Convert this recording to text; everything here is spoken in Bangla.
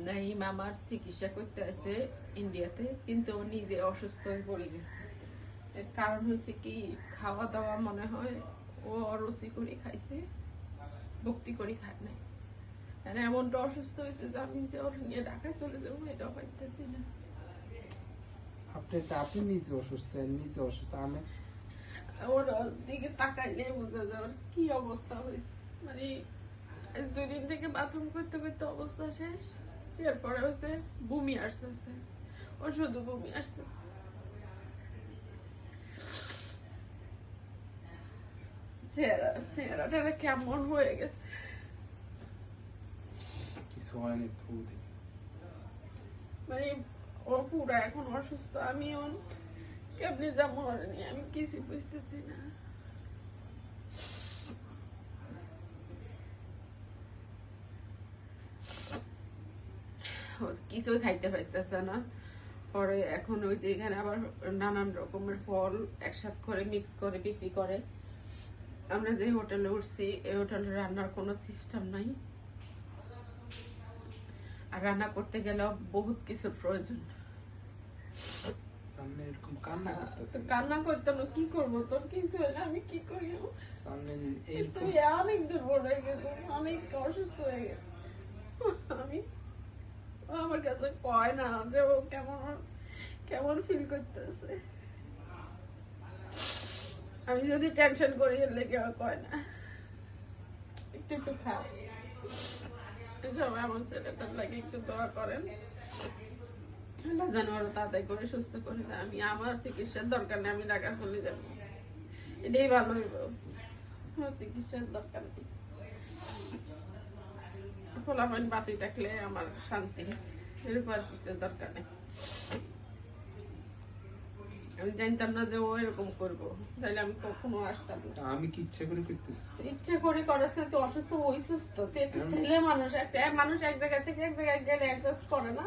নাই মামার চিকিৎসা করতে আছে ইন্ডিয়াতে, কিন্তু ও নিজে অসুস্থ হয়ে পড়ে গেছে। এর কারণ হচ্ছে কি, খাওয়া দাওয়া মনে হয় ও অরুচি করে খাইছে, ভক্তি করে খায় নাই। মানে এমনটা অসুস্থ হয়েছে যে আমি যে ওর নিয়ে ঢাকায় চলে যাবো এটাও পাইতেছি না। আপনি নিজে অসুস্থ, আমি ওর দিকে তাকাইলে বোঝা যায় ওর কি অবস্থা হয়েছে। মানে 2 দিন থেকে বাথরুম করতে করতে অবস্থা শেষ। এরপরে হচ্ছে বমি আসতেছে, ও শুধু বমি আসতেছে। চেহারাটা কেমন হয়ে গেছে। কিছু হয়নি তো। মানে ও পুরা এখন অসুস্থ। আমি কেমনি যাবো ওর নিয়ে, আমি কিছু বুঝতেছি না। কিছুই খাইতে পাইতেছে না। পরে এখন ওই যে এখানে আবার নানান রকমের ফল একসাথে করে মিক্স করে বিক্রি করে। আমরা যে হোটেলে উঠছি এই হোটেলে রান্নার কোনো সিস্টেম নাই, আর রান্না করতে গেলেও বহুত কিছুর প্রয়োজন। কান্না করতাম, কি করবো, তোর কিছু হলে আমি কি করি? তুই অনেক দুর্বল হয়ে গেছিস, অনেক অসুস্থ হয়ে গেছিস। আমি আমার কাছে কয় না যে ও কেমন ফিল করতেছে। আমি যদি টেনশন করি এর লেগে কয় না, একটু খা। সবাই আমার ছেলেটার লাগে একটু দোয়া করেন, যেন ওরা তাড়াতাড়ি করে সুস্থ করে দেয়। আমি আমার চিকিৎসার দরকার নেই, আমি ঢাকা চলে যাবো, এটাই ভালো হইব। চিকিৎসার দরকার নেই, ফলাফল বাঁচিয়ে থাকলে আমার শান্তি, এরকম আর কিছু দরকার নেই। আমি জানতাম না যে ও এরকম করবো, তাহলে আমি কখনো আসতাম না। আমি কি ইচ্ছা করে করতেছি? ইচ্ছা করে করাস না, তুই অসুস্থ হইছিস তো। তুই একটা ছেলে মানুষ, একটা মানুষ এক জায়গা থেকে এক জায়গায় গেলে অ্যাডজাস্ট করে না।